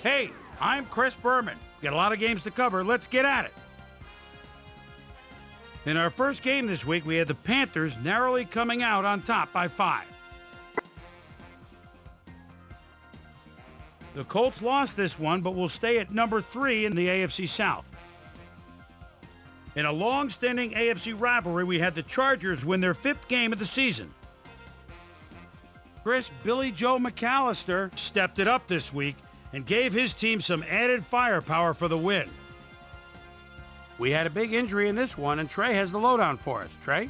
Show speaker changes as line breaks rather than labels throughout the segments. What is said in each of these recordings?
Hey, I'm Chris Berman. Got a lot of games to cover. Let's get at it. In our first game this week, we had the Panthers narrowly coming out on top by 5. The Colts lost this one, but will stay at number 3 in the AFC South. In a long-standing AFC rivalry, we had the Chargers win their 5th game of the season. Chris Billy Joe McAllister stepped it up this week and gave his team some added firepower for the win. We had a big injury in this one, and Trey has the lowdown for us. Trey?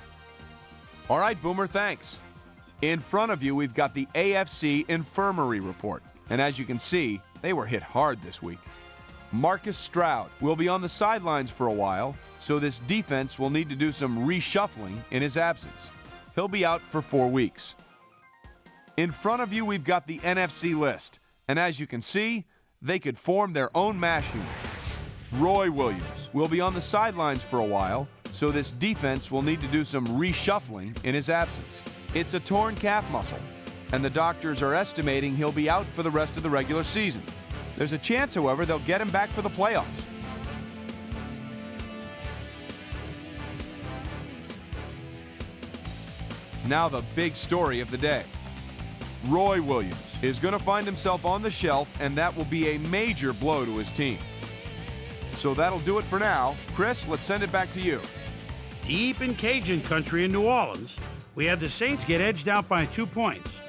All right, Boomer, thanks. In front of you, we've got the AFC Infirmary Report. And as you can see, they were hit hard this week. Marcus Stroud will be on the sidelines for a while, so this defense will need to do some reshuffling in his absence. He'll be out for 4 weeks. In front of you, we've got the NFC list. And as you can see, they could form their own mash unit. Roy Williams will be on the sidelines for a while, so this defense will need to do some reshuffling in his absence. It's a torn calf muscle, and the doctors are estimating he'll be out for the rest of the regular season. There's a chance, however, they'll get him back for the playoffs. Now the big story of the day. Roy Williams is going to find himself on the shelf, and that will be a major blow to his team. So that'll do it for now. Chris, let's send it back to you.
Deep in Cajun country in New Orleans, we had the Saints get edged out by 2 points.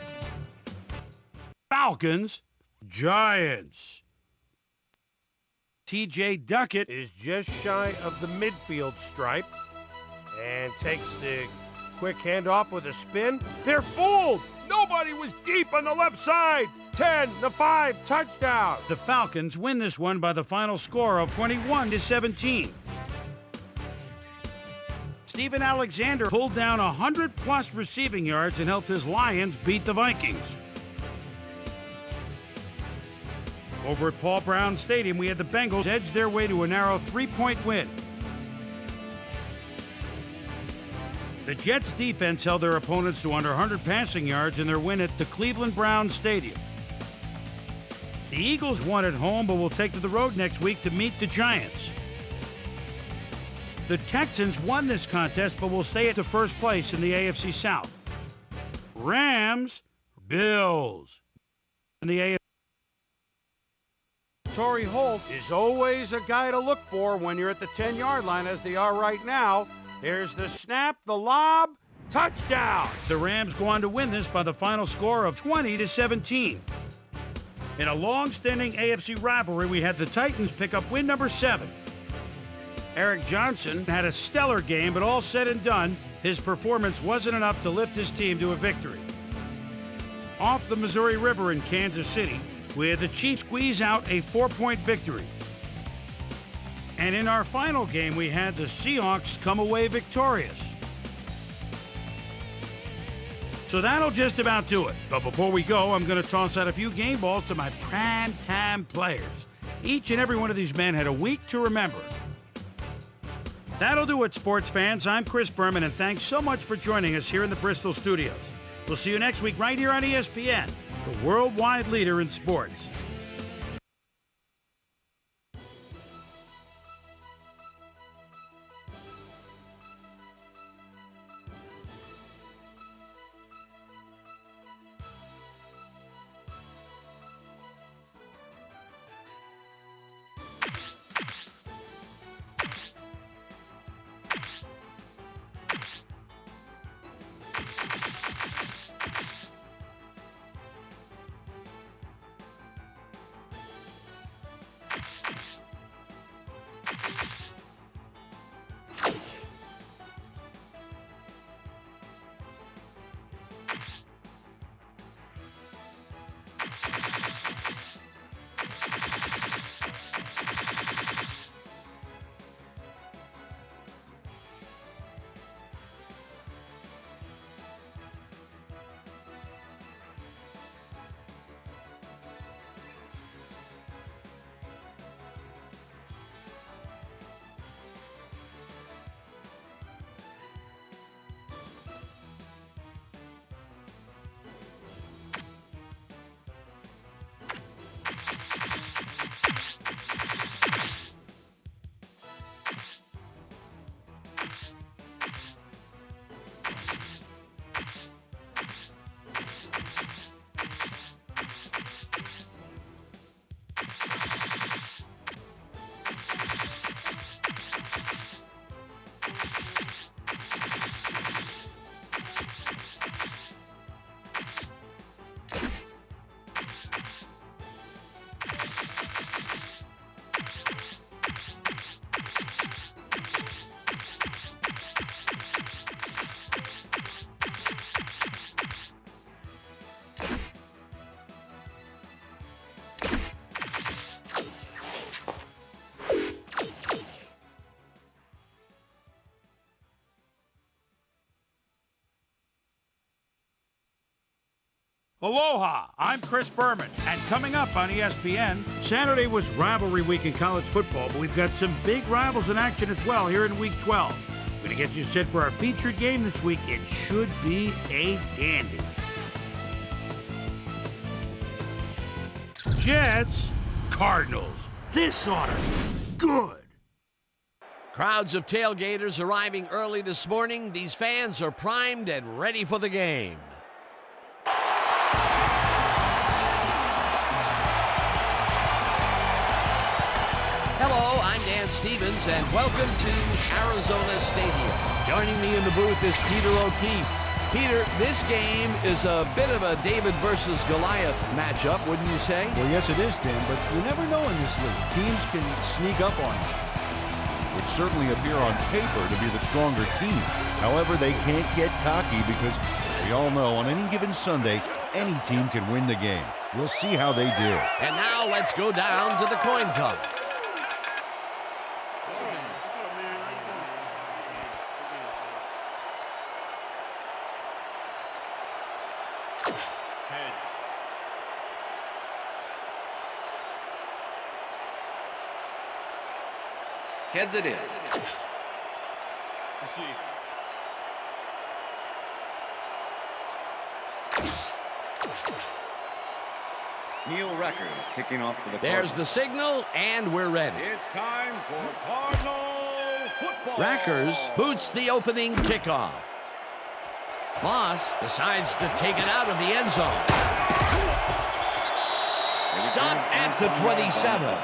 Falcons, Giants. T.J. Duckett is just shy of the midfield stripe and takes the quick handoff with a spin. They're fooled! Nobody was deep on the left side. 10-5, touchdown. The Falcons win this one by the final score of 21-17. Steven Alexander pulled down 100-plus receiving yards and helped his Lions beat the Vikings. Over at Paul Brown Stadium, we had the Bengals edge their way to a narrow 3-point win. The Jets' defense held their opponents to under 100 passing yards in their win at the Cleveland Browns Stadium. The Eagles won at home, but will take to the road next week to meet the Giants. The Texans won this contest, but will stay at the first place in the AFC South. Rams, Bills. In the AFC. Torrey Holt is always a guy to look for when you're at the 10-yard line, as they are right now. Here's the snap, the lob, touchdown. The Rams go on to win this by the final score of 20-17. In a long-standing AFC rivalry, we had the Titans pick up win number 7. Eric Johnson had a stellar game, but all said and done, his performance wasn't enough to lift his team to a victory. Off the Missouri River in Kansas City, we had the Chiefs squeeze out a 4-point victory. And in our final game, we had the Seahawks come away victorious. So that'll just about do it. But before we go, I'm going to toss out a few game balls to my prime-time players. Each and every one of these men had a week to remember. That'll do it, sports fans. I'm Chris Berman, and thanks so much for joining us here in the Bristol studios. We'll see you next week right here on ESPN, the worldwide leader in sports. Aloha, I'm Chris Berman, and coming up on ESPN, Saturday was rivalry week in college football, but we've got some big rivals in action as well here in Week 12. We're going to get you set for our featured game this week. It should be a dandy. Jets, Cardinals. This ought to be good.
Crowds of tailgaters arriving early this morning. These fans are primed and ready for the game. Hello, I'm Dan Stevens, and welcome to Arizona Stadium. Joining me in the booth is Peter O'Keefe. Peter, this game is a bit of a David versus Goliath matchup, wouldn't you say?
Well, yes, it is, Dan, but you never know in this league. Teams can sneak up on you, which certainly appear on paper to be the stronger team. However, they can't get cocky because we all know on any given Sunday, any team can win the game. We'll see how they do.
And now let's go down to the coin toss.
Heads it is. Neil Record kicking off for the
There's
Cardinals.
the signal, and we're ready.
It's time for Cardinal football.
Rackers boots the opening kickoff. Moss decides to take it out of the end zone. Stopped at the 27.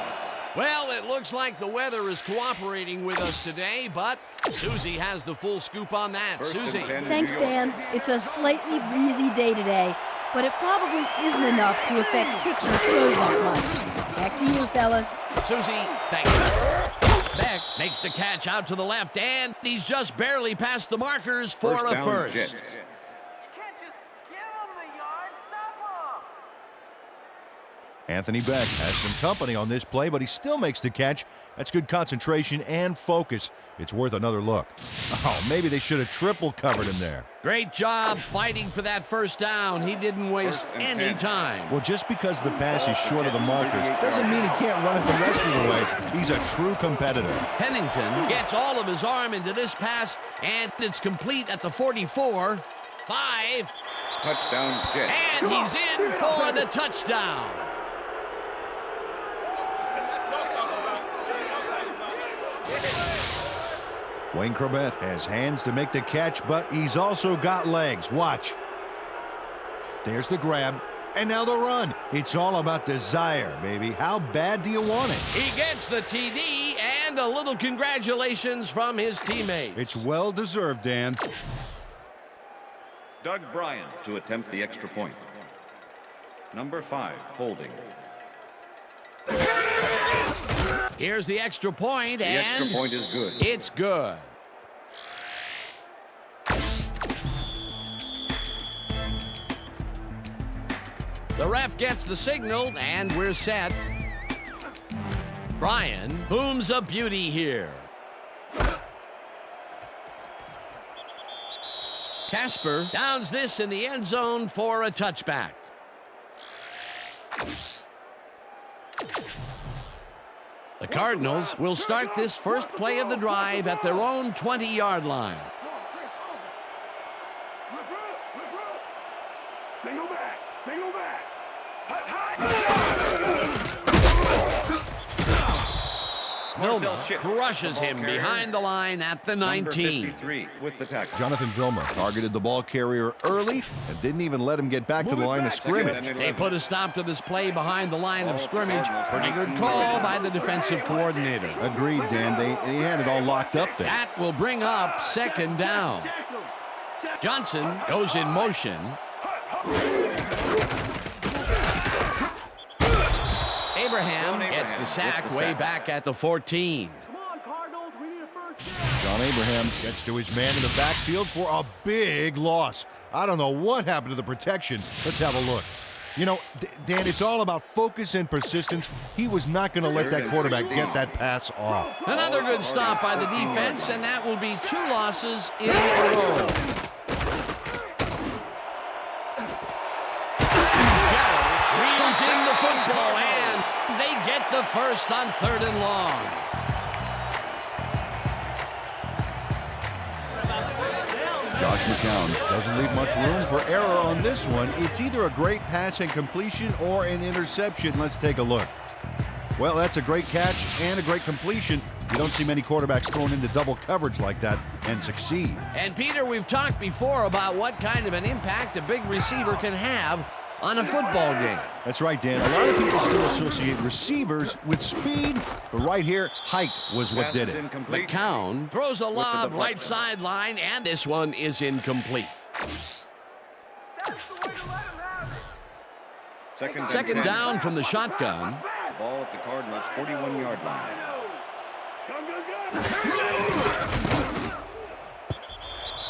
Well, it looks like the weather is cooperating with us today, but Susie has the full scoop on that. Susie.
Thanks, Dan. It's a slightly breezy day today, but it probably isn't enough to affect kicks or throws that much. Back to you, fellas.
Susie, thank you. Beck makes the catch out to the left, and he's just barely past the markers for a first.
Jets.
Anthony Beck has some company on this play, but he still makes the catch. That's good concentration and focus. It's worth another look. Oh, maybe they should have triple covered him there.
Great job fighting for that first down. He didn't waste any time.
Well, just because the pass is short of the markers doesn't mean he can't run it the rest of the way. He's a true competitor.
Pennington gets all of his arm into this pass, and it's complete at the 44. 5.
Touchdown, Jets.
And he's in for the touchdown.
Wayne Corbett has hands to make the catch, but he's also got legs. Watch. There's the grab, and now the run. It's all about desire, baby. How bad do you want it?
He gets the TD and a little congratulations from his teammates.
It's well-deserved, Dan.
Doug Bryan to attempt the extra point. Number 5, holding.
Here's the extra point,
The
and
extra point is good.
it's good. The ref gets the signal, and we're set. Bryan booms a beauty here. Casper downs this in the end zone for a touchback. The Cardinals will start this first play of the drive at their own 20-yard line. Vilma crushes him behind the line at the 19.
Number 53 with the tackle.
Jonathan Vilma targeted the ball carrier early and didn't even let him get back to the line of scrimmage.
They put a stop to this play behind the line of scrimmage. Pretty good call by the defensive coordinator.
Agreed, Dan. They had it all locked up there.
That will bring up second down. Johnson goes in motion. Abraham gets the sack way back at the 14.
John Abraham gets to his man in the backfield for a big loss. I don't know what happened to the protection. Let's have a look. You know, Dan, it's all about focus and persistence. He was not going to let that quarterback get that pass off.
Another good stop by the defense, and that will be 2 losses in a row. get the first on 3rd and long.
Josh McCown doesn't leave much room for error on this one. It's either a great pass and completion or an interception. Let's take a look. Well, that's a great catch and a great completion. You don't see many quarterbacks thrown into double coverage like that and succeed.
And Peter, we've talked before about what kind of an impact a big receiver can have on a football game.
That's right, Dan. A lot of people still associate receivers with speed, but right here, height was what did it.
McCown throws a lob right sideline, and this one is incomplete. Second down from the shotgun.
Ball at the Cardinals' 41-yard line.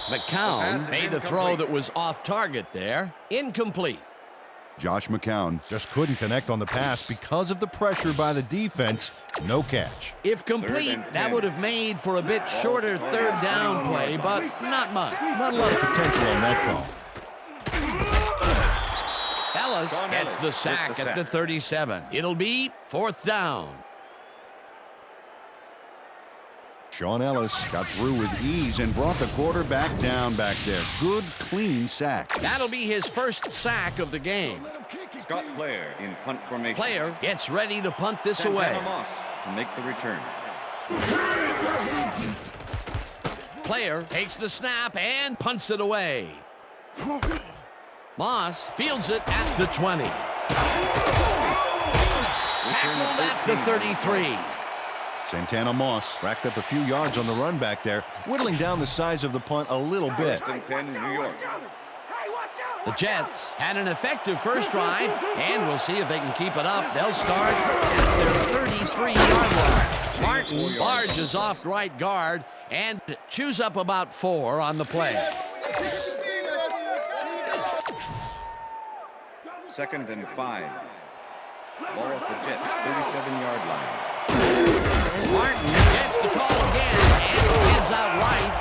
McCown made a throw that was off target there. Incomplete.
Josh McCown just couldn't connect on the pass because of the pressure by the defense. No catch.
If complete, that would have made for a bit shorter 3rd down play, but not much.
Not a lot of potential on that call.
Ellis gets the sack at the 37. It'll be 4th down.
Sean Ellis got through with ease and brought the quarterback down back there. Good, clean sack.
That'll be his first sack of the game.
Scott Player in punt formation.
Player gets ready to punt this away.
Moss to make the return.
Player takes the snap and punts it away. Moss fields it at the 20. Tackled at the 33.
Santana Moss racked up a few yards on the run back there, whittling down the size of the punt a little bit.
1st and 10, New York.
The Jets had an effective first drive, and we'll see if they can keep it up. They'll start at their 33-yard line. Martin barges off right guard and chews up about 4 on the play.
2nd and 5. Ball at the Jets' 37-yard line.
Martin gets the call again and heads out right.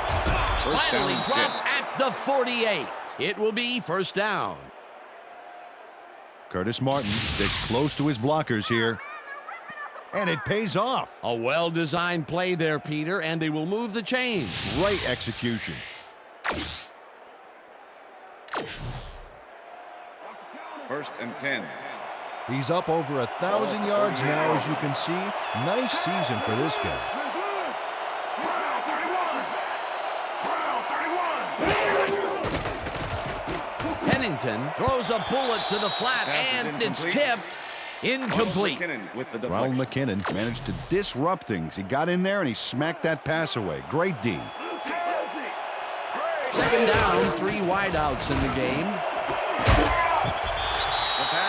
Finally dropped at the 48. It will be 1st down.
Curtis Martin sticks close to his blockers here. And it pays off.
A well-designed play there, Peter, and they will move the chains.
Great execution.
First and 10.
He's up over 1,000 yards now, as you can see. Nice season for this guy.
Pennington throws a bullet to the flat, and it's tipped. Incomplete.
Ronald McKinnon managed to disrupt things. He got in there and he smacked that pass away. Great D.
2nd down, 3 wideouts in the game.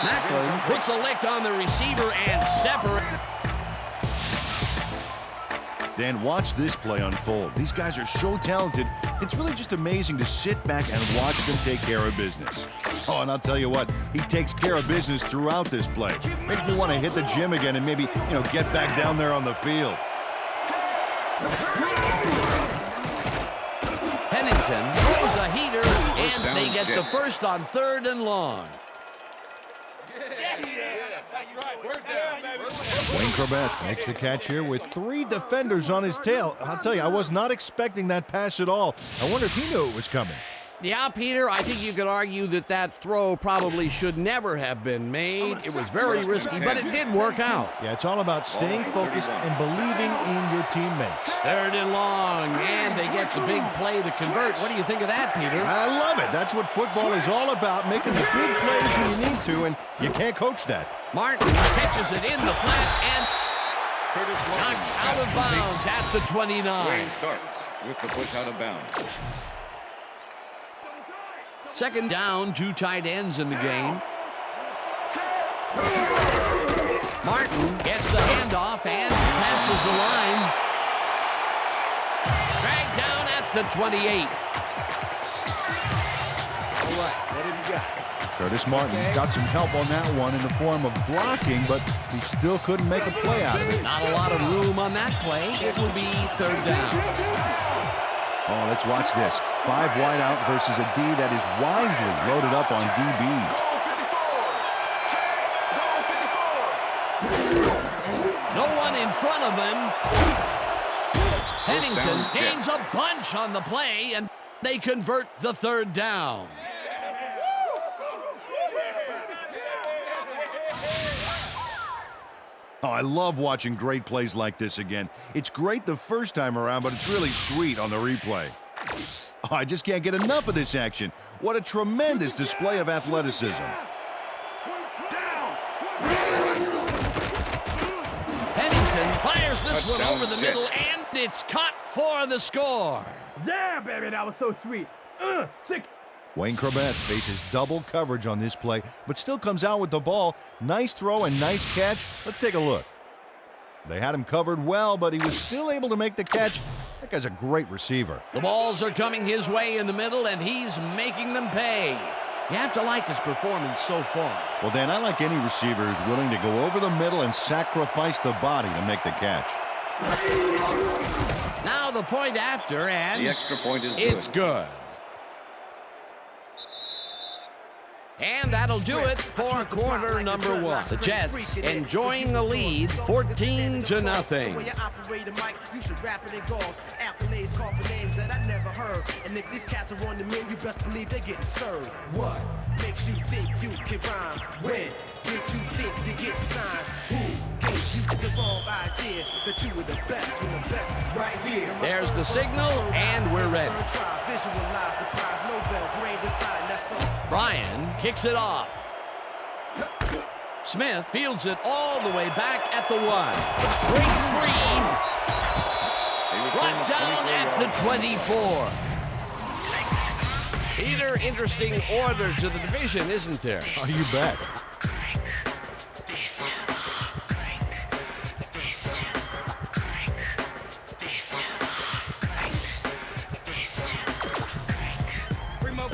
Macklin puts a lick on the receiver and separate.
Dan, watch this play unfold. These guys are so talented. It's really just amazing to sit back and watch them take care of business. Oh, and I'll tell you what, he takes care of business throughout this play. Makes me want to hit the gym again and maybe, get back down there on the field.
Pennington throws a heater, and they get the first on 3rd and long.
Wayne Corbett makes the catch here with 3 defenders on his tail. I'll tell you, I was not expecting that pass at all. I wonder if he knew it was coming.
Yeah, Peter, I think you could argue that throw probably should never have been made. It was very risky, but it did work out.
Yeah, it's all about staying focused and believing in your teammates.
3rd and long, and they get the big play to convert. What do you think of that, Peter?
I love it. That's what football is all about, making the big plays when you need to, and you can't coach that.
Martin catches it in the flat and knocked out of bounds at the 29.
Wayne starts with the push out of bounds.
2nd down, 2 tight ends in the game. Martin gets the handoff and passes the line. Dragged down at the 28.
All right, what have you got?
Curtis Martin got some help on that one in the form of blocking, but he still couldn't make a play out of it.
Not a lot of room on that play. It will be 3rd down.
Oh, let's watch this. 5 wide out versus a D that is wisely loaded up on DBs.
one in front of him. Pennington gains a bunch on the play, and they convert the third down.
Oh, I love watching great plays like this again. It's great the first time around, but it's really sweet on the replay. Oh, I just can't get enough of this action. What a tremendous display of athleticism.
Pennington fires this one over the middle, and it's caught for the score.
Yeah, baby, that was so sweet. Sick.
Wayne Corbett faces double coverage on this play, but still comes out with the ball. Nice throw and nice catch. Let's take a look. They had him covered well, but he was still able to make the catch. That guy's a great receiver.
The balls are coming his way in the middle, and he's making them pay. You have to like his performance so far.
Well, Dan, I like any receiver who's willing to go over the middle and sacrifice the body to make the catch.
Now the point after, and
The extra point is
it's good. And that'll do it for quarter number one. The Jets enjoying the lead 14-0.
You should rap it in golf. Accolades call for names that I never heard. And if these cats are on the menu, you best believe they're getting served. What makes you think you can rhyme? When did you think you get signed? Who gave you the wrong idea that you were the best when the best is right here?
There's the signal, and we're ready.
Visualize the prize, Nobel framed inside, that's all.
Bryan kicks it off. Smith fields it all the way back at the 1. Breaks free. Brought down at the 24. Peter, interesting order to the division, isn't there?
Oh, you bet.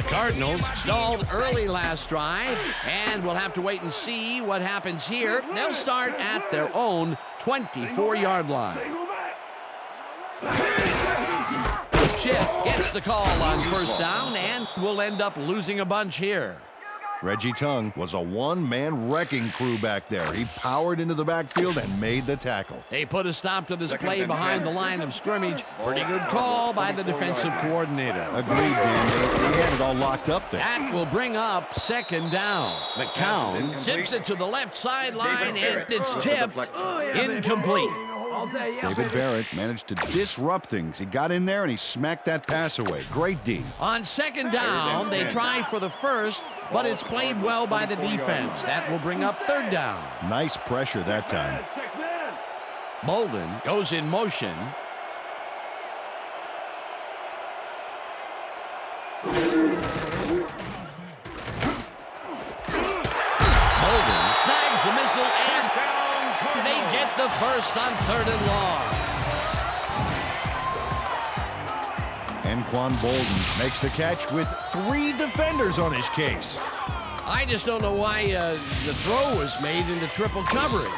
Cardinals stalled early last drive, and we'll have to wait and see what happens here. They'll start at their own 24-yard line. Chip gets the call on first down, and we'll end up losing a bunch here.
Reggie Tongue was a one-man wrecking crew back there. He powered into the backfield and made the tackle.
They put a stop to this play behind the line of scrimmage. Pretty good call by the defensive coordinator.
Agreed, Dan. He had it all locked up there.
That will bring up second down. McCown zips it to the left sideline, and it's tipped. Incomplete.
David Barrett managed to disrupt things. He got in there and he smacked that pass away. Great D.
On second down, they try for the first, but it's played well by the defense. That will bring up third down.
Nice pressure that time.
Bolden goes in motion. Bolden snags the missile, and they get the first on 3rd and long.
Anquan Bolden makes the catch with 3 defenders on his case.
I just don't know why the throw was made into triple coverage.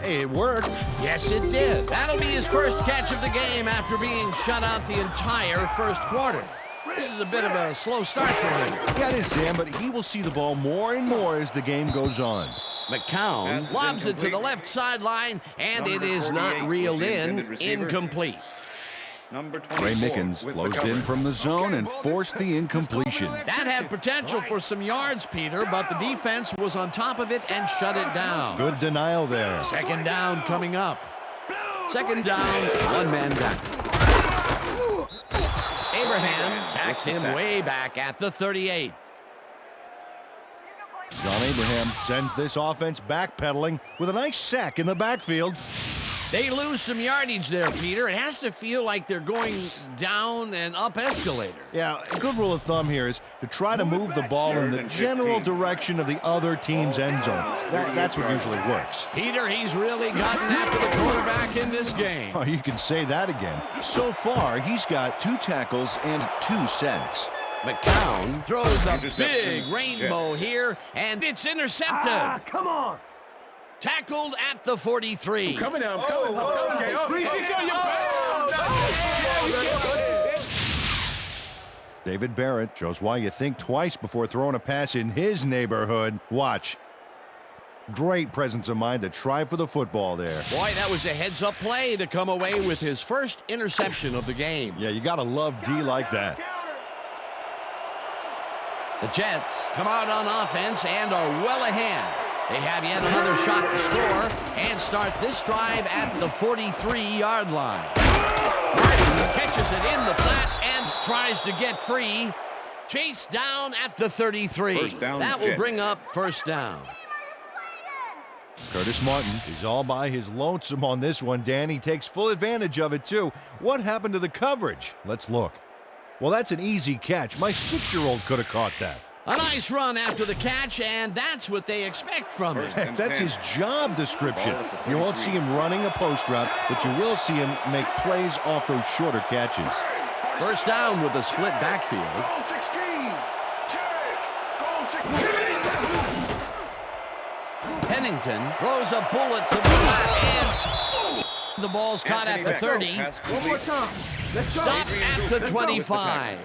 Hey, it worked.
Yes, it did. That'll be his first catch of the game after being shut out the entire first quarter. This is a bit of a slow start for him.
Yeah, it is, Dan, but he will see the ball more and more as the game goes on.
McCown lobs it to the left sideline, and it is not reeled in. Incomplete.
Ray Mickens closed in from the zone and forced the incompletion.
That had potential for some yards, Peter, but the defense was on top of it and shut it down.
Good denial there.
Second down coming up. Second down, one man down. Abraham sacks him way back at the 38.
John Abraham sends this offense backpedaling with a nice sack in the backfield.
They lose some yardage there, Peter. It has to feel like they're going down and up escalator.
Yeah, a good rule of thumb here is to try to move the ball in the general direction of the other team's end zone. That's what usually works.
Peter, he's really gotten after the quarterback in this game.
Oh, you can say that again. So far, he's got 2 tackles and 2 sacks.
McCown throws a big rainbow here, and it's intercepted.
Come on.
Tackled at the 43.
Coming up. Okay. 3-6 on your
David Barrett shows why you think twice before throwing a pass in his neighborhood. Watch. Great presence of mind to try for the football there.
Boy, that was a heads-up play to come away with his first interception of the game.
Yeah, you got to love D like that.
The Jets come out on offense and are well ahead. They have yet another shot to score and start this drive at the 43-yard line. Martin catches it in the flat and tries to get free. Chase down at the 33.
First down,
that will
Jets.
bring up first down.
Curtis Martin is all by his lonesome on this one, Dan. He takes full advantage of it, too. What happened to the coverage? Let's look. Well, that's an easy catch. My 6-year-old could have caught that.
A nice run after the catch, and that's what they expect from him.
First and
That's
10.
his job description.
Ball at the
You won't
33.
see him running a post route, but you will see him make plays off those shorter catches.
First down with a split backfield. Pennington throws a bullet to the flat, and the ball's caught at the 30.
One more time. Let's go.
Stop at the 25.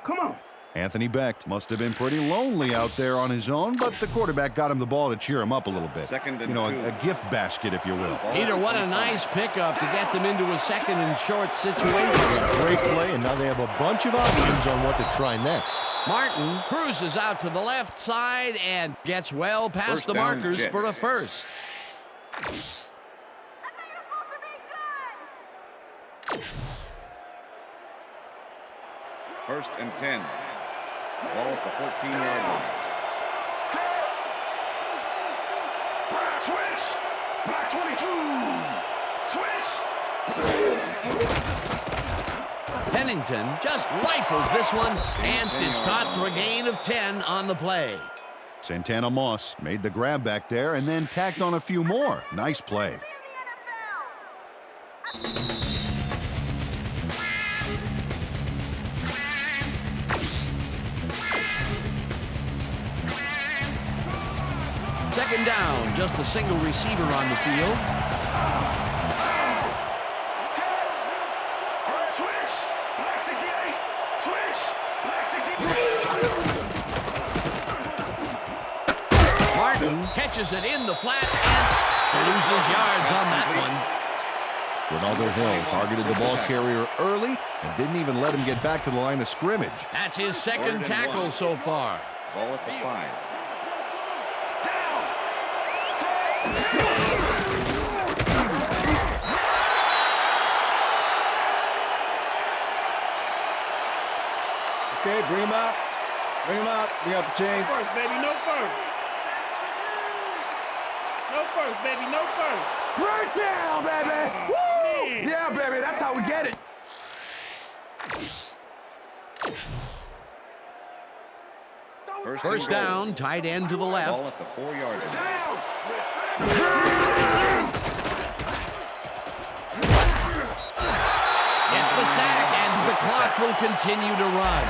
Come on.
Anthony Becht must have been pretty lonely out there on his own, but the quarterback got him the ball to cheer him up a little bit.
Second and
you know,
two.
a gift basket, if you will.
Peter, what a nice pickup to get them into a second and short situation.
Great play, and now they have a bunch of options on what to try next.
Martin cruises out to the left side and gets well past
First
the
down,
markers
Jets.
for a first.
First and 10. Ball at the 14-yard line.
Switch. Back 22. Switch.
Pennington just rifles this one, and it's caught for a gain of 10 on the play.
Santana Moss made the grab back there and then tacked on a few more. Nice play.
Second down, just a single receiver on the field.
Switch. Black 68. Switch. Black 68.
Martin catches it in the flat and loses yards on that one.
Ronaldo Hill targeted the ball carrier early and didn't even let him get back to the line of scrimmage.
That's his
Third
second
and
tackle
one.
so far.
Ball at the 5.
Okay, bring him out. Bring him out. Bring out the chains.
First, baby. No first. No first, baby. No first.
First down, baby. Woo!
Man.
Yeah, baby. That's how we get it.
First
and goal.
down, tight end to the
Ball
left.
at the 4-yard line.
Gets the sack, and the clock will continue to run.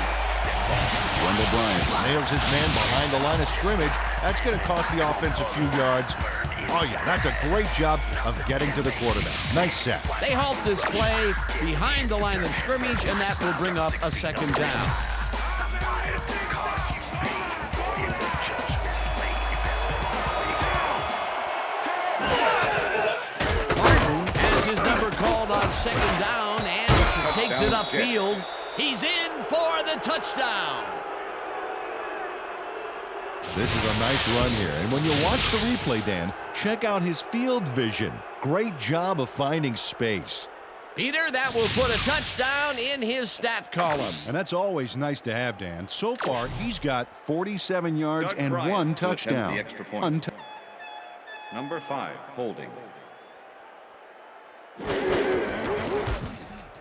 Wendell Bryant nails his man behind the line of scrimmage. That's going to cost the offense a few yards. Oh, yeah, that's a great job of getting to the quarterback. Nice set.
They halt this play behind the line of scrimmage, and that will bring up a second down. Martin has his number called on second down and takes it upfield. He's in for the touchdown.
This is a nice run here. And when you watch the replay, Dan, check out his field vision. Great job of finding space.
Peter, that will put a touchdown in his stat column.
And that's always nice to have, Dan. So far, he's got 47 yards
Doug
and
Bryant
one
to attempt
touchdown.
the extra point. Number 5, holding.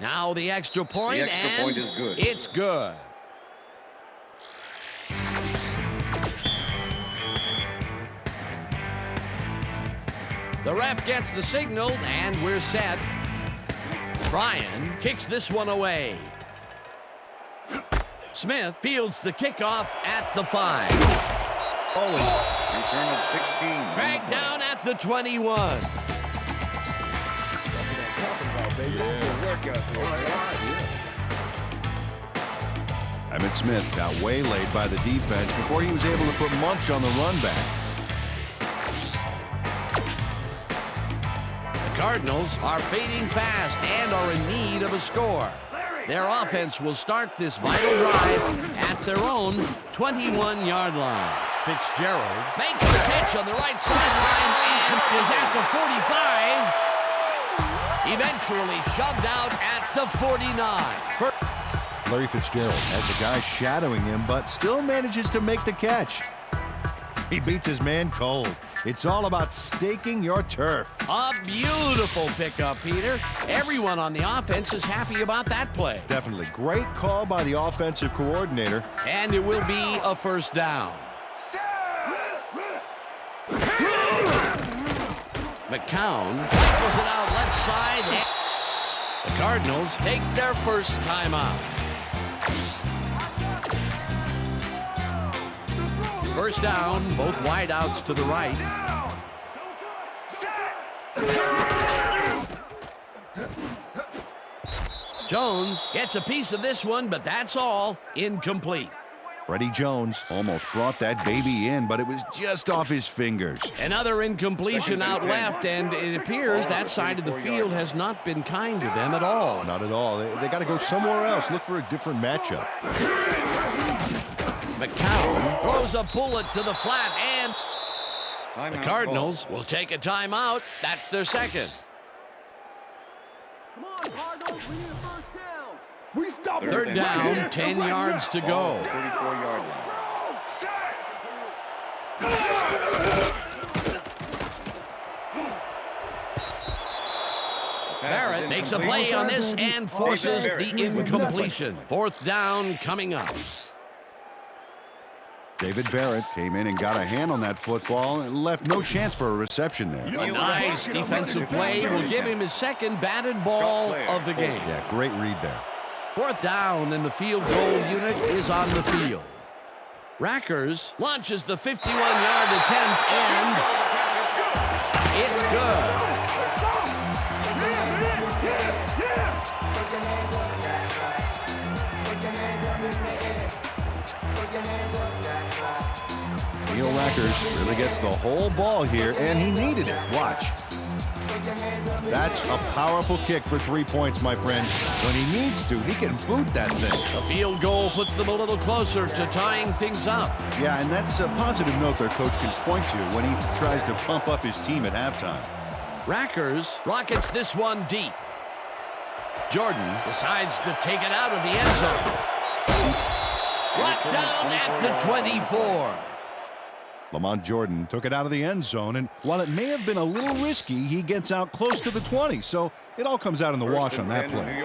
Now the extra point,
The extra
and
point is good.
It's good. The ref gets the signal, and we're set. Bryan kicks this one away. Smith fields the kickoff at the 5.
Return of 16.
Dragged down at the 21.
Emmitt Smith got waylaid by the defense before he was able to put Munch on the run back.
Cardinals are fading fast and are in need of a score. Their offense will start this vital drive at their own 21-yard line. Fitzgerald makes the catch on the right sideline and is at the 45. Eventually shoved out at the 49.
Larry Fitzgerald has a guy shadowing him, but still manages to make the catch. He beats his man cold. It's all about staking your turf.
A beautiful pickup, Peter. Everyone on the offense is happy about that play.
Definitely. Great call by the offensive coordinator.
And it will be a first down. McCown rifles it out left side. And the Cardinals take their first timeout. First down, both wideouts to the right. Jones gets a piece of this one, but that's all. Incomplete.
Freddie Jones almost brought that baby in, but it was just off his fingers.
Another incompletion out left, and it appears that side of the field has not been kind to them at all.
Not at all. They got to go somewhere else, look for a different matchup.
McCown throws a bullet to the flat, and the Cardinals will take a timeout. That's their second.
Come on, Cardinals, we need a first down. We stop it.
Third down, 10 yards to go.
34-yard line.
Barrett makes a play on this and forces the incompletion. Fourth down coming up.
David Barrett came in and got a hand on that football and left no chance for a reception there.
A nice defensive play will give him his second batted ball of the game.
Yeah, great read there.
Fourth down, and the field goal unit is on the field. Rackers launches the 51-yard attempt, and it's good.
Neil Rackers really gets the whole ball here, and he needed it. Watch. That's a powerful kick for 3 points, my friend. When he needs to, he can boot that thing.
The field goal puts them a little closer to tying things up.
Yeah, and that's a positive note their coach can point to when he tries to pump up his team at halftime.
Rackers rockets this one deep. Jordan decides to take it out of the end zone. Brought down at the 24.
Lamont Jordan took it out of the end zone, and while it may have been a little risky, he gets out close to the 20, so it all comes out in the wash on that play.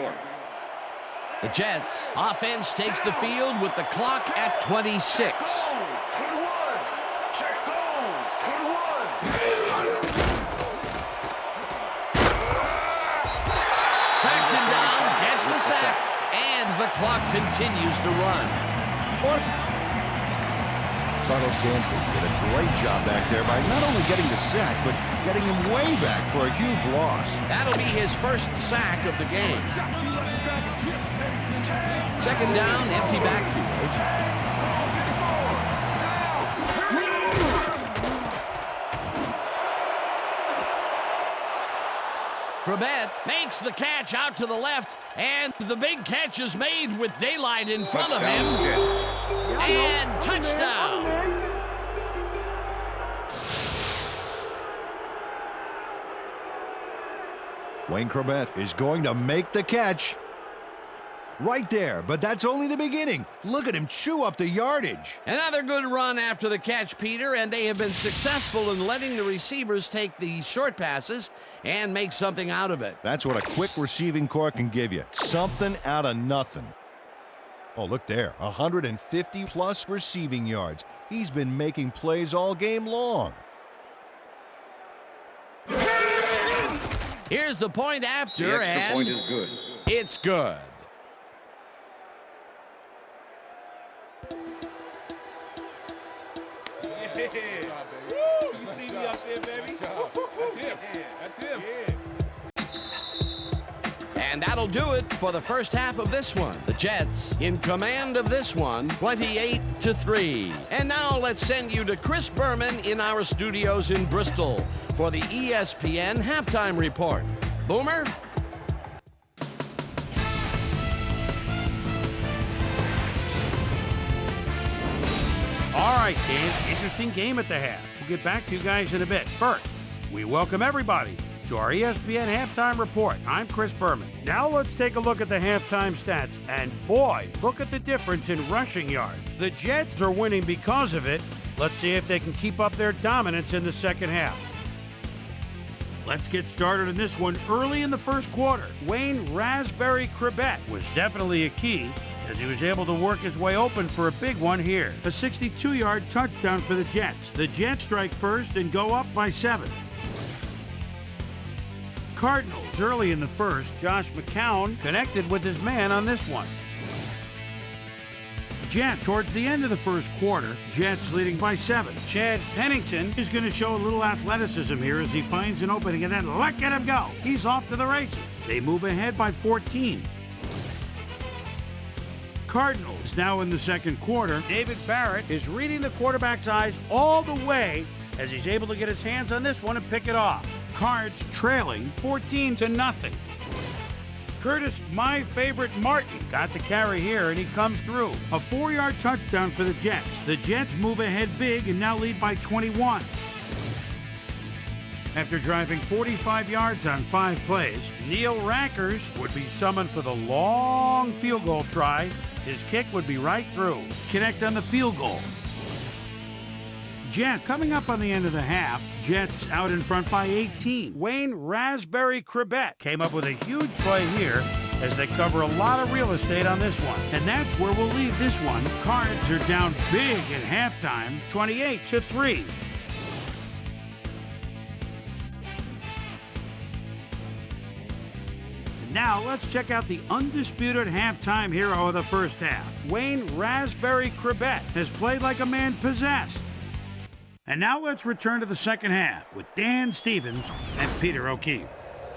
The Jets offense takes the field with the clock at 26. Cracks him down, gets the sack, and the clock continues to run.
Carlos Danton did a great job back there by not only getting the sack, but getting him way back for a huge loss.
That'll be his first sack of the game. Second down, empty backfield. Pregame makes the catch out to the left, and the big catch is made with daylight in front of him. And touchdown.
Wayne Corbett is going to make the catch. Right there, but that's only the beginning. Look at him chew up the yardage.
Another good run after the catch, Peter, and they have been successful in letting the receivers take the short passes and make something out of it.
That's what a quick receiving core can give you. Something out of nothing. Oh, look there. 150-plus receiving yards. He's been making plays all game long.
Here's the point after,
The extra
and
point is good.
It's good.
Woo! You see me up there, baby? That's him. That's him.
And that'll do it for the first half of this one. The Jets in command of this one, 28-3. And now let's send you to Chris Berman in our studios in Bristol for the ESPN Halftime Report. Boomer?
All right, Dan, interesting game at the half. We'll get back to you guys in a bit. First, we welcome everybody to our ESPN Halftime Report. I'm Chris Berman. Now let's take a look at the halftime stats. And boy, look at the difference in rushing yards. The Jets are winning because of it. Let's see if they can keep up their dominance in the second half. Let's get started in this one early in the first quarter. Wayne Raspberry Cribet was definitely a key as he was able to work his way open for a big one here. A 62-yard touchdown for the Jets. The Jets strike first and go up by 7. Cardinals early in the first. Josh McCown connected with his man on this one. Jets towards the end of the first quarter. Jets leading by 7. Chad Pennington is going to show a little athleticism here as he finds an opening and then look at him go. He's off to the races. They move ahead by 14. Cardinals now in the second quarter. David Barrett is reading the quarterback's eyes all the way as he's able to get his hands on this one and pick it off. Cards trailing 14-0. Curtis, my favorite Martin, got the carry here, and he comes through. A 4-yard touchdown for the Jets. The Jets move ahead big and now lead by 21. After driving 45 yards on 5 plays, Neil Rackers would be summoned for the long field goal try. His kick would be right through. Connect on the field goal. Jets coming up on the end of the half. Jets out in front by 18. Wayne Raspberry Cribet came up with a huge play here as they cover a lot of real estate on this one. And that's where we'll leave this one. Cards are down big at halftime, 28-3. Now let's check out the undisputed halftime hero of the first half. Wayne Raspberry Cribet has played like a man possessed. And now let's return to the second half with Dan Stevens and Peter O'Keefe.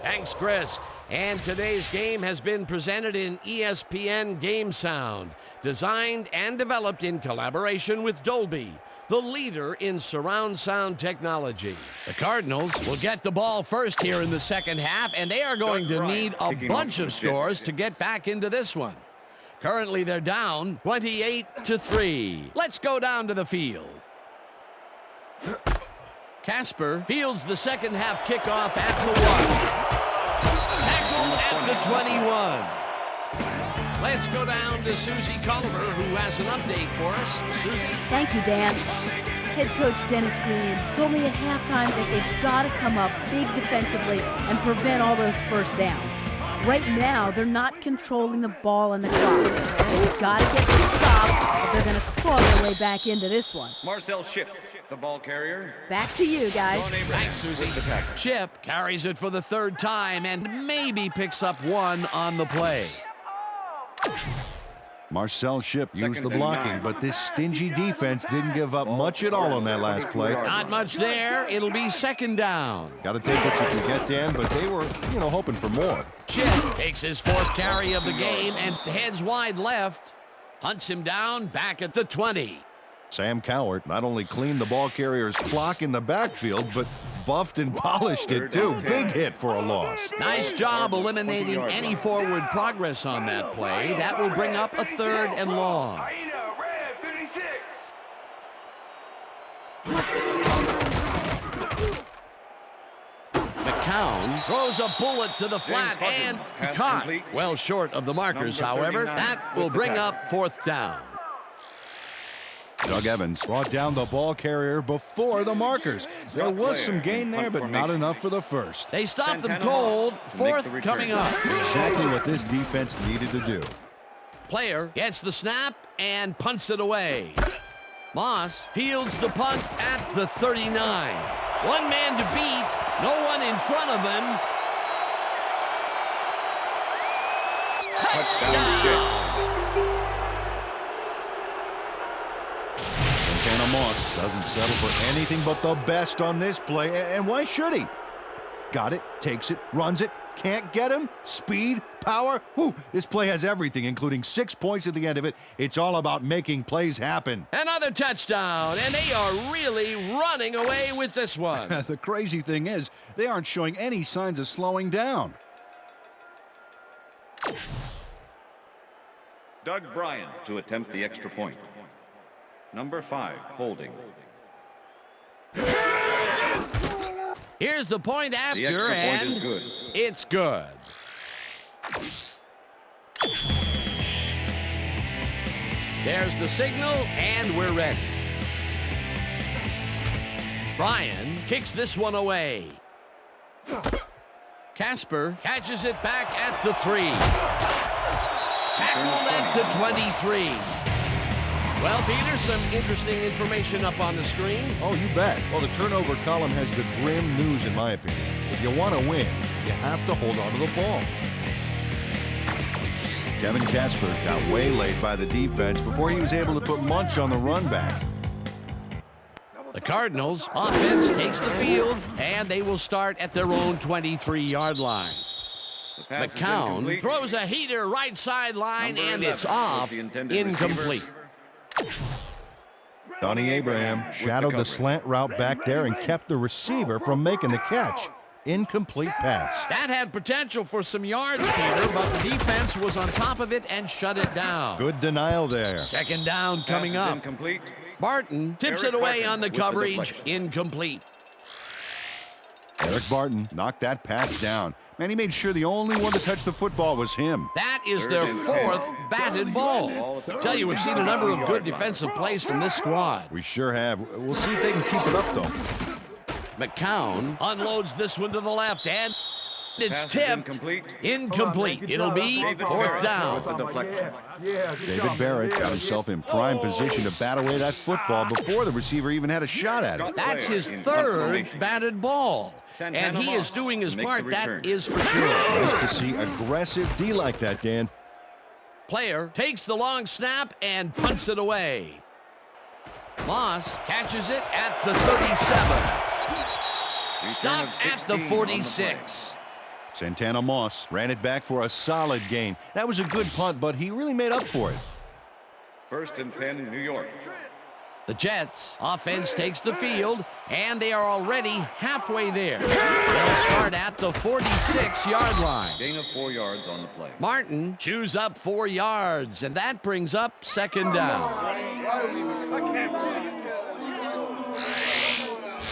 Thanks, Chris. And today's game has been presented in ESPN Game Sound, designed and developed in collaboration with Dolby, the leader in surround sound technology. The Cardinals will get the ball first here in the second half, and they are going to need a bunch of scores to get back into this one. Currently, they're down 28-3. Let's go down to the field. Casper fields the second half kickoff at the 1. Tackled at the 21. Let's go down to Susie Culliver, who has an update for us. Susie?
Thank you, Dan. Head coach Dennis Green told me at halftime that they've got to come up big defensively and prevent all those first downs. Right now, they're not controlling the ball and the clock. They've got to get some stops if they're going to claw their way back into this one.
Marcel Ship, the ball carrier.
Back to you, guys.
Thanks, Susie. Chip carries it for the third time and maybe picks up one on the play.
Marcel Ship used the blocking, but this stingy defense didn't give up much at all on that last play.
Not much there. It'll be second down.
Got to take what you can get, Dan, but they were, hoping for more.
Chip takes his 4th carry of the game and heads wide left. Hunts him down back at the 20.
Sam Cowart not only cleaned the ball carrier's flock in the backfield, but buffed and polished it too. Big hit for a loss.
Nice job eliminating any forward progress on that play. That will bring up a 3rd and long. McCown throws a bullet to the flat and caught. Well short of the markers, however. That will bring up 4th down.
Doug Evans brought down the ball carrier before the markers. There was some gain there, but not enough for the first.
They stopped them cold. 4th coming up.
Exactly what this defense needed to do.
Player gets the snap and punts it away. Moss fields the punt at the 39. One man to beat, no one in front of him. Touchdown!
Santana Moss doesn't settle for anything but the best on this play, and why should he? Got it, takes it, runs it, can't get him. Speed, power. Whew, this play has everything, including 6 points at the end of it. It's all about making plays happen.
Another touchdown, and they are really running away with this one.
The crazy thing is, they aren't showing any signs of slowing down.
Doug Bryan to attempt the extra point. Number 5, holding.
Here's the point after,
The extra point
and
is good.
it's good. There's the signal, and we're ready. Bryan kicks this one away. Casper catches it back at the 3. Tackled at the 23. Well, Peter, some interesting information up on the screen.
Oh, you bet. Well, the turnover column has the grim news, in my opinion. If you want to win, you have to hold on to the ball. Kevin Casper got waylaid by the defense before he was able to put Munch on the run back.
The Cardinals offense takes the field, and they will start at their own 23-yard line. McCown throws a heater right sideline, and it's off. Incomplete.
Donnie Abraham shadowed the slant route back there and kept the receiver from making the catch. Incomplete pass.
That had potential for some yards, Peter, but the defense was on top of it and shut it down.
Good denial there.
Second down coming up.
Incomplete.
Barton tips
Eric
it away
Barton
on the
with the
coverage.
deflection.
Incomplete.
Eric Barton knocked that pass down. Man, he made sure the only one to touch the football was him.
That is their 4th batted ball. Tell you, we've seen a number of good defensive plays from this squad.
We sure have. We'll see if they can keep it up, though.
McCown unloads this one to the left, and it's
Pass is
tipped. Incomplete. It'll be 4th down.
With the deflection.
David Barrett got himself in prime position to bat away that football before the receiver even had a shot at it.
That's his 3rd batted ball. And he is doing his part, that is for sure.
Nice to see aggressive D like that, Dan.
Player takes the long snap and punts it away. Moss catches it at the 37. Stopped at the 46.
Santana Moss ran it back for a solid gain. That was a good punt, but he really made up for it.
1st and 10, New York.
The Jets offense takes the field, and they are already halfway there. They'll start at the 46-yard line.
Gain of 4 yards on the play.
Martin chews up 4 yards, and that brings up 2nd down.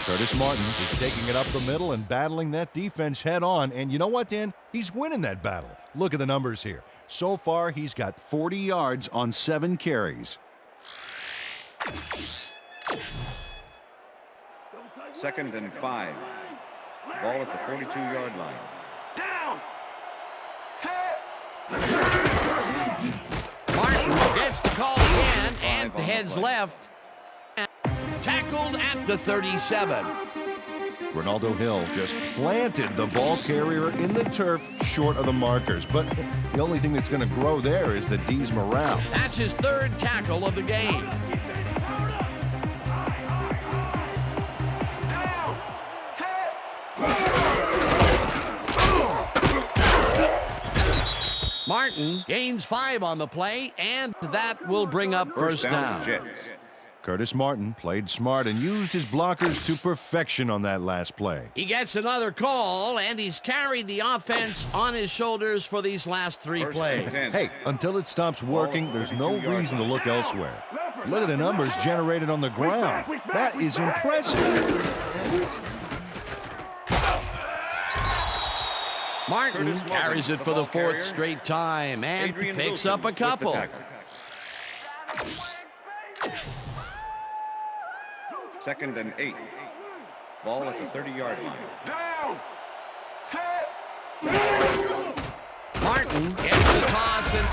Curtis Martin is taking it up the middle and battling that defense head on. And you know what, Dan? He's winning that battle. Look at the numbers here. So far, he's got 40 yards on 7 carries.
2nd and 5. Ball at the 42-yard line.
Martin gets the call again and heads left. Tackled at the 37.
Ronaldo Hill just planted the ball carrier in the turf short of the markers. But the only thing that's going to grow there is the D's morale.
That's his 3rd tackle of the game. Martin gains 5 on the play, and that will bring up first down.
Curtis Martin played smart and used his blockers to perfection on that last play.
He gets another call, and he's carried the offense on his shoulders for these last 3 plays.
Hey, until it stops working, there's no reason to look elsewhere. Look at the numbers generated on the ground. That is impressive.
Martin carries it for the 4th straight time and picks up a couple.
2nd and 8. Ball at the 30-yard line.
Martin gets the toss and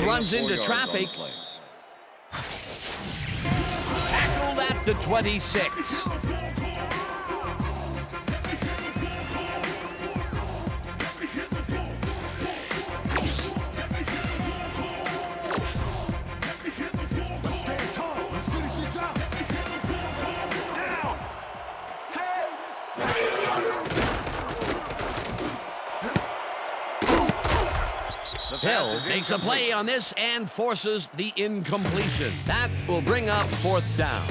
runs into traffic. Tackled at the 26. Hill makes a play on this and forces the incompletion. That will bring up 4th down.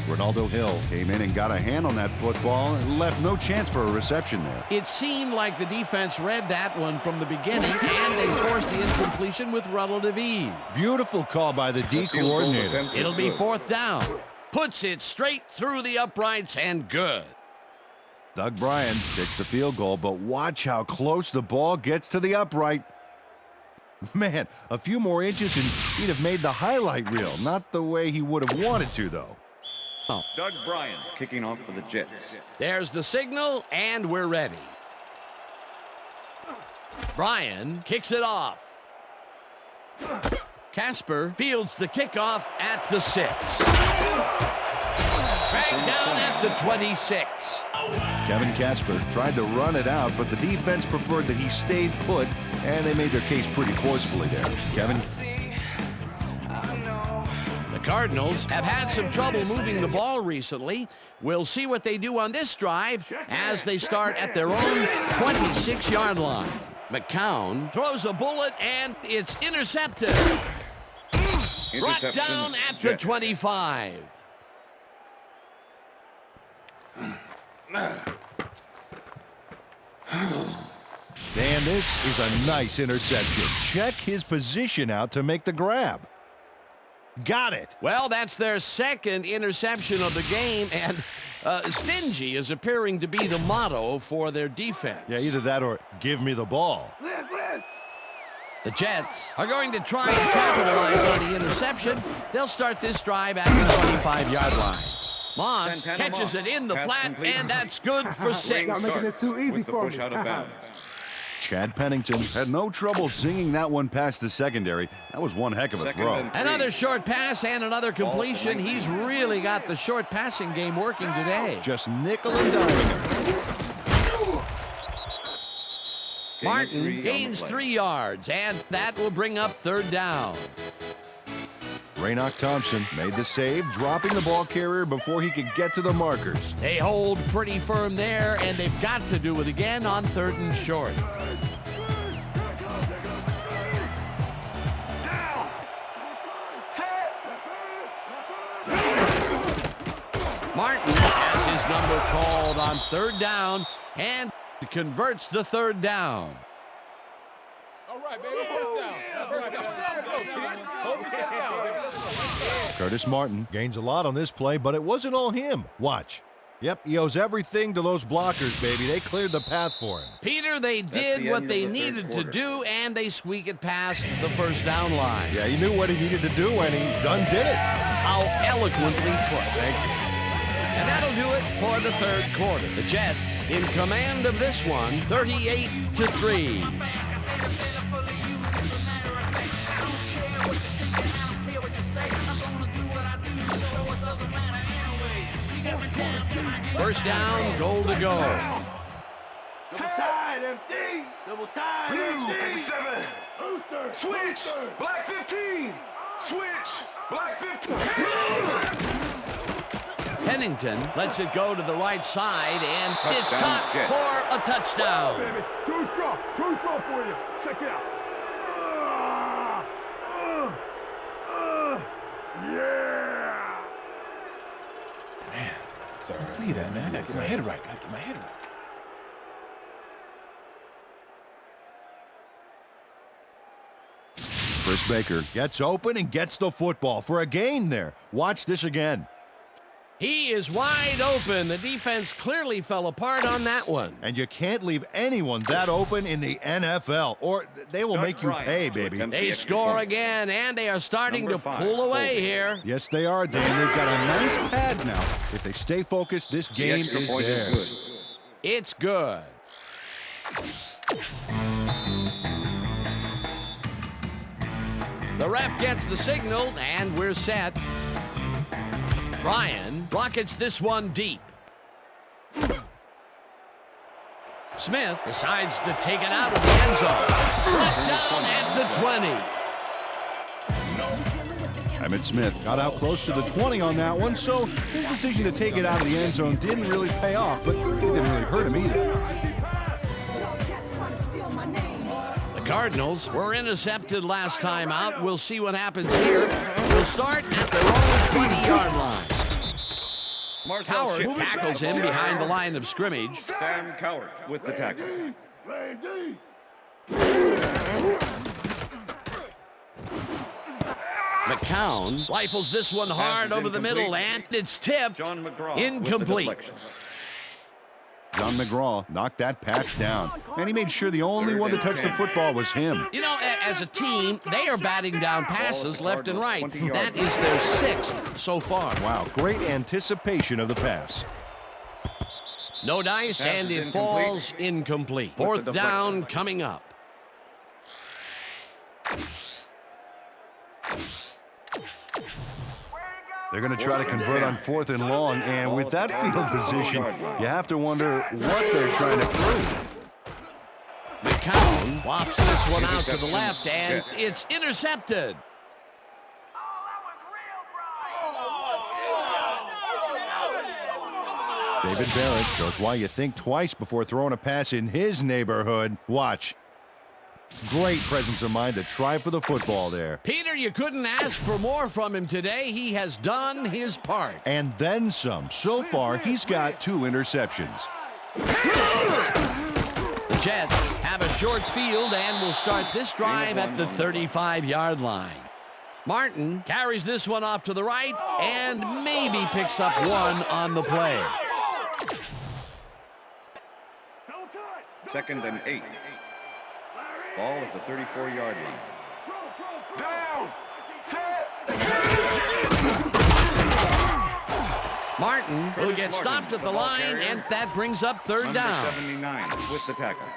Ronaldo Hill came in and got a hand on that football and left no chance for a reception there.
It seemed like the defense read that one from the beginning, and they forced the incompletion with relative ease.
Beautiful call by the D coordinator.
It'll be 4th down. Puts it straight through the uprights and good.
Doug Bryan takes the field goal, but watch how close the ball gets to the upright. Man, a few more inches and he'd have made the highlight reel. Not the way he would have wanted to, though.
Oh.
Doug Bryan kicking off for the Jets.
There's the signal, and we're ready. Bryan kicks it off. Casper fields the kickoff at the 6. Dragged down at the 26.
Kevin Casper tried to run it out, but the defense preferred that he stayed put, and they made their case pretty forcefully there. Kevin.
The Cardinals have had some trouble moving the ball recently. We'll see what they do on this drive as they start at their own 26-yard line. McCown throws a bullet, and it's intercepted. Brought down at the 25.
Dan, this is a nice interception. Check his position out to make the grab. Got it.
Well, that's their second interception of the game, and stingy is appearing to be the motto for their defense.
Yeah, either that or give me the ball.
The Jets are going to try and capitalize on the interception. They'll start this drive at the 25-yard line. Moss catches it in the flat, and that's good for 6.
It too easy
with the
for
push
me.
out of bounds.
Chad Pennington had no trouble zinging that one past the secondary. That was one heck of a throw.
Another short pass and another completion. He's really got the short passing game working today.
Just nickel and diming him.
Martin gains 3 yards, and that will bring up 3rd down.
Raynoch Thompson made the save, dropping the ball carrier before he could get to the markers.
They hold pretty firm there, and they've got to do it again on 3rd and short. Martin has his number called on 3rd down and converts the 3rd down.
All right, baby. First down.
Curtis Martin gains a lot on this play, but it wasn't all him. Watch. Yep, he owes everything to those blockers, baby. They cleared the path for him.
Peter, they did what they needed to do, and they squeak it past the 1st down line.
Yeah, he knew what he needed to do, and he done did it.
How eloquently put.
Thank you.
And that'll do it for the 3rd quarter. The Jets in command of this one, 38-3. First down, goal to go.
Double tied, MD. Double tied, MD. 57. Switch. Black 15. Switch. Black 15.
Pennington lets it go to the right side, and it's
Touchdown,
caught
Jets.
for a touchdown.
Baby. Too strong for you. Check it out. Yeah.
Man, sorry. Please that, man. I gotta get my head right.
Chris Baker gets open and gets the football for a gain there. Watch this again.
He is wide open. The defense clearly fell apart on that one.
And you can't leave anyone that open in the NFL, or they will make you pay, baby.
They score again, and they are starting to pull away here.
Yes, they are, Dan. They've got a nice pad now. If they stay focused, this game is theirs.
It's good. The ref gets the signal, and we're set. Bryan rockets this one deep. Smith decides to take it out of the end zone. Brought down at the 20.
Emmitt Smith got out close to the 20 on that one, so his decision to take it out of the end zone didn't really pay off, but it didn't really hurt him either.
The Cardinals were intercepted last time out. We'll see what happens here. We'll start at their own 20-yard line. Coward tackles him behind the line of scrimmage.
Sam Coward with the tackle.
McCown rifles this one hard over the middle, and it's tipped. Incomplete.
John McGraw knocked that pass down, and he made sure the only one to touch the football was him.
You know, as a team, they are batting down passes left and right. That is their 6th so far.
Wow, great anticipation of the pass.
No dice, and it falls incomplete. 4th down coming up.
They're going to try to convert on 4th and long, and with that field position, you have to wonder what they're trying to prove.
McCown pops this one out to the left, and it's intercepted.
David Barrett shows why you think twice before throwing a pass in his neighborhood. Watch. Great presence of mind to try for the football there.
Peter, you couldn't ask for more from him today. He has done his part.
And then some. So far, he's got 2 interceptions.
The Jets have a short field and will start this drive at the 35-yard line. Martin carries this one off to the right and maybe picks up 1 on the play.
2nd and 8. Ball at the 34-yard line.
Down. Set.
Martin will get stopped at the line, and that brings up 3rd down.
79 with the tackle.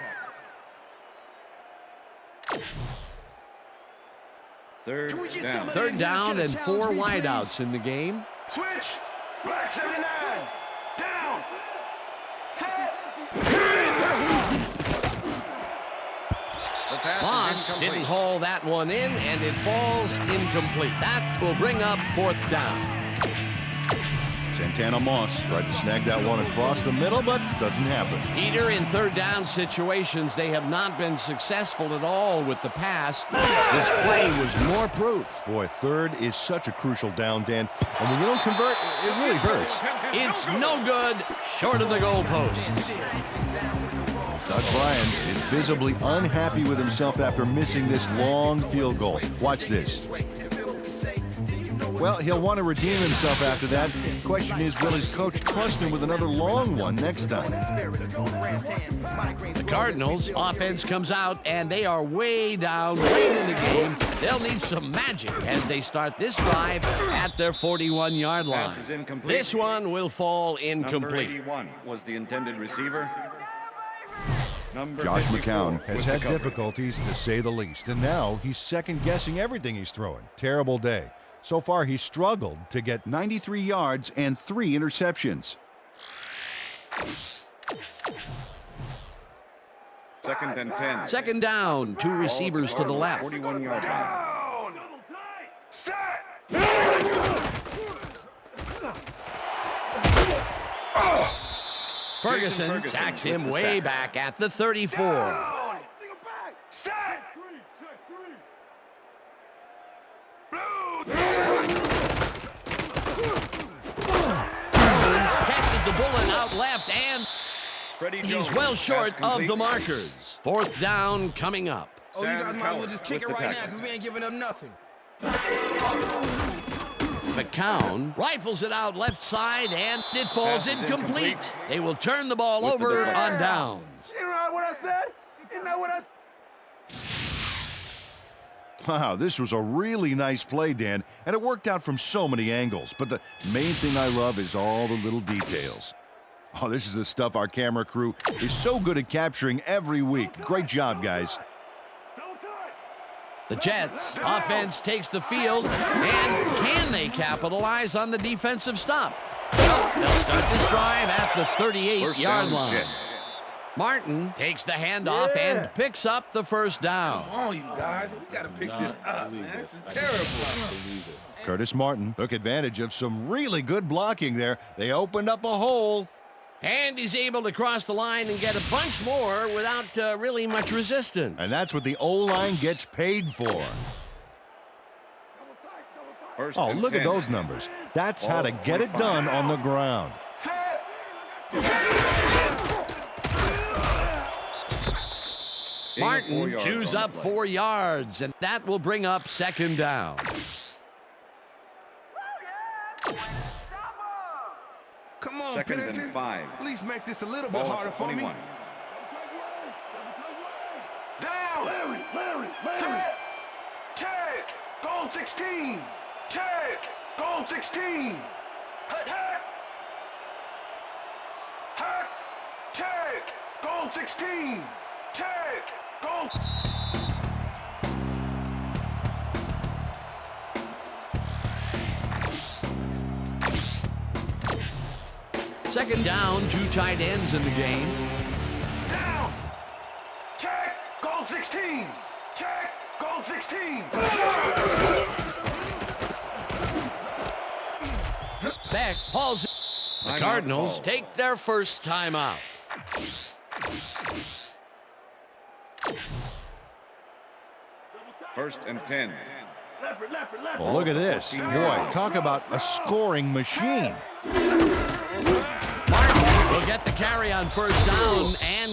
3rd down.
3rd down and 4 wideouts in the game.
Switch. Black 79. Down. Set.
Moss didn't haul that one in, and it falls incomplete. That will bring up 4th down.
Santana Moss tried to snag that one across the middle, but doesn't happen.
Peter, in 3rd down situations, they have not been successful at all with the pass. This play was more proof.
Boy, 3rd is such a crucial down, Dan. And when you don't convert, it really hurts.
It's no good, short of the goalpost.
Doug Bryan is visibly unhappy with himself after missing this long field goal. Watch this. Well, he'll want to redeem himself after that. The question is, will his coach trust him with another long one next time?
The Cardinals offense comes out, and they are way down late in the game. They'll need some magic as they start this drive at their 41-yard line. This one will fall incomplete.
Number 81 was the intended receiver.
Josh McCown has had difficulties, to say the least, and now he's second-guessing everything he's throwing. Terrible day. So far, he's struggled to get 93 yards and 3 interceptions.
2nd and 10.
2nd down, 2 receivers to the left.
41-yard line.
Ferguson sacks him way back at the 34. Catches the bullet out left, and he's well short of the markers. 4th down coming up.
Oh, you guys might as well just kick it right now because we ain't giving up nothing.
McCown rifles it out left side, and it falls incomplete. They will turn the ball over on downs.
You know what I said? You know what I said?
Wow, this was a really nice play, Dan, and it worked out from so many angles. But the main thing I love is all the little details. Oh, this is the stuff our camera crew is so good at capturing every week. Great job, guys.
The Jets offense takes the field, and can they capitalize on the defensive stop? They'll start this drive at the 38-yard line. Martin takes the handoff and picks up the 1st down.
Come on, you guys. We got to pick this up, man. This is terrible.
Curtis Martin took advantage of some really good blocking there. They opened up a hole.
And he's able to cross the line and get a bunch more without really much resistance.
And that's what the O-line gets paid for. Oh, look at those numbers. That's how to get it done on the ground.
Martin chews up 4 yards, and that will bring up second down.
Come on,
Second
Pennington.
and 5.
At least make this a little bit
Ball
harder
at
for me.
21.
Down. Larry. Set. Check. Goal 16. Check. Goal 16. Hack. Check. Goal 16. Check. Goal.
Second down, 2 tight ends in the game.
Down. Check. Goal 16. Check. Goal 16.
Beck hauls it. The Cardinals take their first timeout.
First and 10.
Well, look at this. Boy, talk about a scoring machine.
Martin will get the carry on first down, and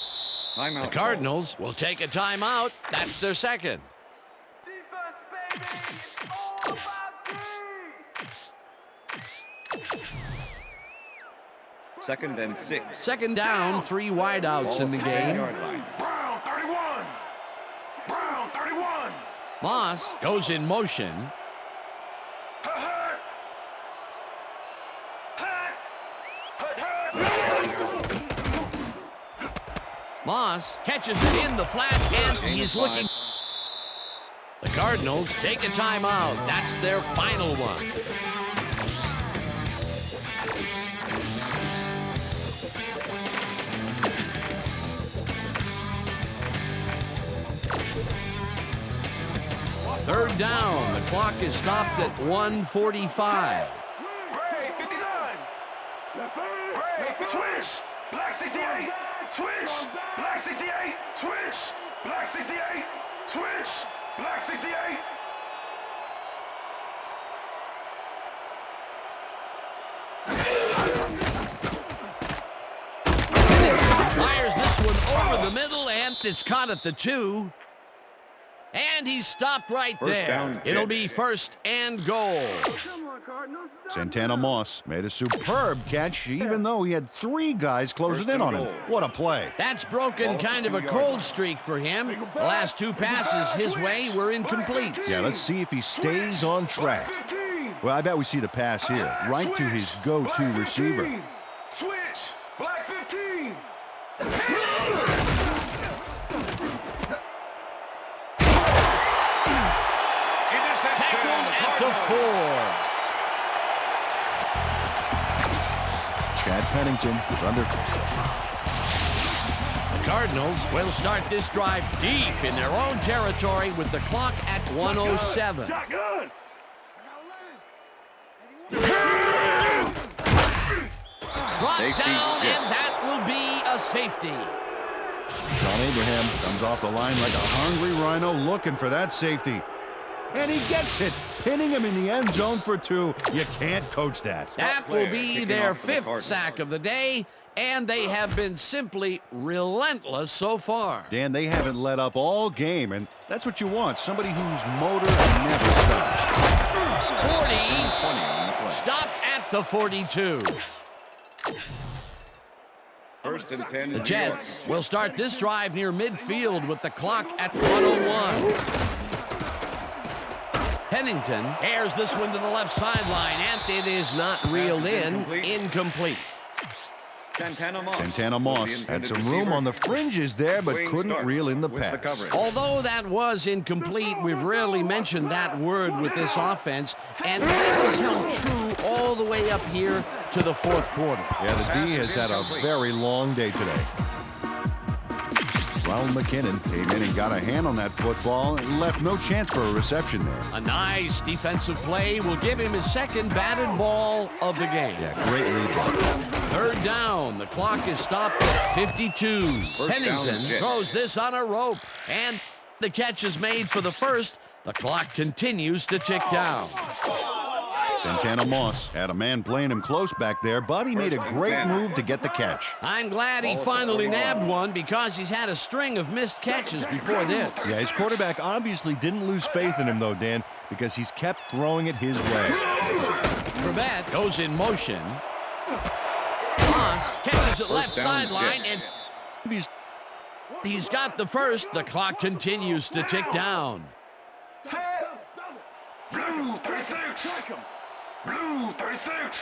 Timeout.
the Cardinals will take a timeout. That's their second.
Defense, baby. It's all about D.
Second and 6.
Second down, 3 wideouts in the game.
Brown 31. Brown 31.
Moss goes in motion. Moss catches it in the flat, and he's looking. The Cardinals take a timeout. That's their final one. Third down. The clock is stopped at 1:45.
Break 59. Break. Switch. Black 68. Switch. Black 68. Switch. Black 68. Switch. Black 68.
Fires this one over the middle, and it's caught at the 2. And he's stopped right
First
there.
down,
It'll
Jets.
be first and goal.
Santana Moss made a superb catch, even though he had 3 guys closing in on him. What a play.
That's broken kind of a cold streak for him. The last 2 passes his way were incomplete.
Yeah, let's see if he stays on track. Well, I bet we see the pass here, right to his go-to receiver.
Switch. Black 15.
Tackled at the 4.
Chad Pennington is under.
The Cardinals will start this drive deep in their own territory with the clock at 1:07.
Shotgun.
Brought
Safety,
down,
Jets.
and that will be a safety.
John Abraham comes off the line like a hungry rhino looking for that safety. And he gets it, pinning him in the end zone for 2. You can't coach that.
That will be
kicking
their
off for the
5th
Cardinals.
sack of the day, and they have been simply relentless so far.
Dan, they haven't let up all game, and that's what you want, somebody whose motor never stops.
40,
20 on the play.
stopped at the 42.
First and 10.
The Jets will start this drive near midfield with the clock at 1:01. Pennington airs this one to the left sideline, and it is not reeled in. Incomplete.
Santana Moss.
Santana Moss had some room on the fringes there, but couldn't reel in the pass.
Although that was incomplete, we've rarely mentioned that word with this offense, and that was held true all the way up here to the 4th quarter.
Yeah, the D has had a very long day today. Ronald McKinnon came in and got a hand on that football and left no chance for a reception there.
A nice defensive play will give him his second batted ball of the game.
Yeah, great read there.
Third down. The clock is stopped at 52. Pennington throws this on a rope, and the catch is made for the first. The clock continues to tick down.
Santana Moss had a man playing him close back there, but he made a great move to get the catch.
I'm glad he finally nabbed one because he's had a string of missed catches before this.
Yeah, his quarterback obviously didn't lose faith in him, though, Dan, because he's kept throwing it his way.
Trebet goes in motion. Moss catches it left sideline, and he's got the first. The clock continues to tick down.
Blue 36. Blue 36.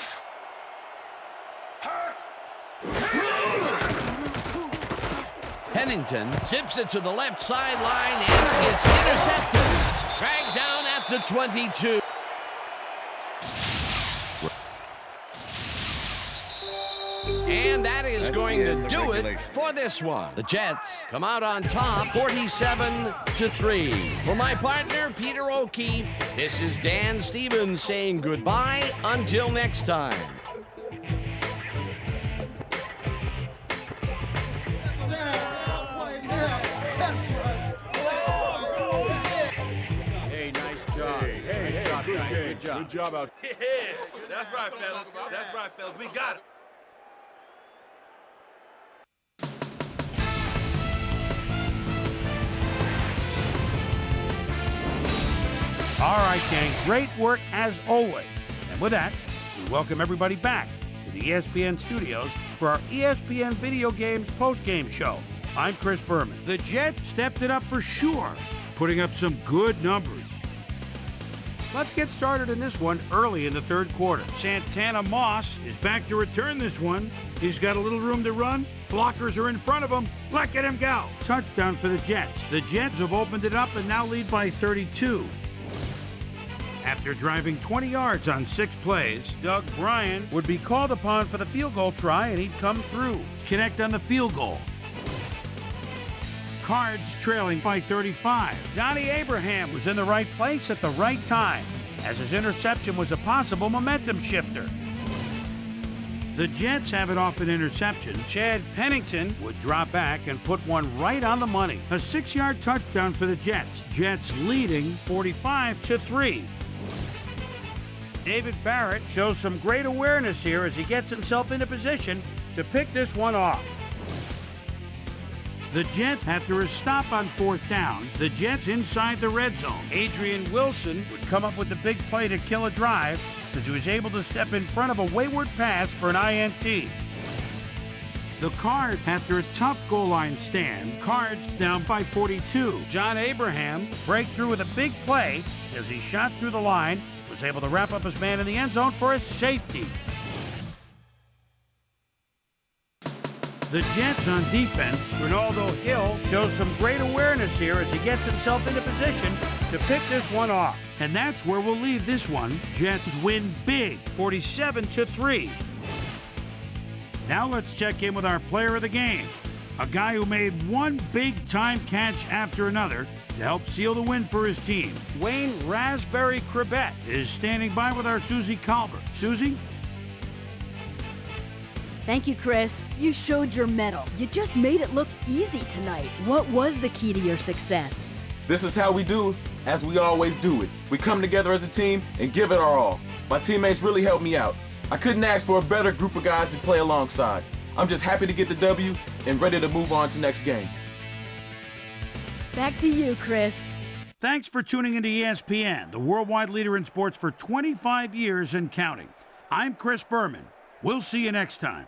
Pennington zips it to the left sideline, and it's intercepted. Dragged down at the 22. And that is going to do it for this one. The Jets come out on top, 47-3. For my partner, Peter O'Keefe, this is Dan Stevens saying goodbye until next time.
Hey, nice job. Good job.
Good job out.
Yeah, that's right, fellas. That's right, fellas. We got it.
All right, gang, great work as always. And with that, we welcome everybody back to the ESPN studios for our ESPN Video Games Postgame Show. I'm Chris Berman. The Jets stepped it up for sure, putting up some good numbers. Let's get started in this one early in the third quarter. Santana Moss is back to return this one. He's got a little room to run. Blockers are in front of him. Look at him go. Touchdown for the Jets. The Jets have opened it up and now lead by 32. After driving 20 yards on 6 plays, Doug Bryan would be called upon for the field goal try, and he'd come through. Connect on the field goal. Cards trailing by 35. Donnie Abraham was in the right place at the right time, as his interception was a possible momentum shifter. The Jets have it off an interception. Chad Pennington would drop back and put one right on the money. A 6-yard touchdown for the Jets. Jets leading 45-3. David Barrett shows some great awareness here as he gets himself into position to pick this one off. The Jets, after a stop on 4th down, the Jets inside the red zone. Adrian Wilson would come up with the big play to kill a drive as he was able to step in front of a wayward pass for an INT. The Cards, after a tough goal line stand, Cards down by 42. John Abraham breakthrough with a big play as he shot through the line, was able to wrap up his man in the end zone for a safety. The Jets on defense, Ronaldo Hill shows some great awareness here as he gets himself into position to pick this one off. And that's where we'll leave this one. Jets win big, 47-3. Now let's check in with our player of the game, a guy who made one big-time catch after another to help seal the win for his team. Wayne Raspberry Trebet is standing by with our Susie Colbert. Susie?
Thank you, Chris. You showed your mettle. You just made it look easy tonight. What was the key to your success?
This is how we do, as we always do it. We come together as a team and give it our all. My teammates really helped me out. I couldn't ask for a better group of guys to play alongside. I'm just happy to get the W and ready to move on to next game.
Back to you, Chris.
Thanks for tuning into ESPN, the worldwide leader in sports for 25 years and counting. I'm Chris Berman. We'll see you next time.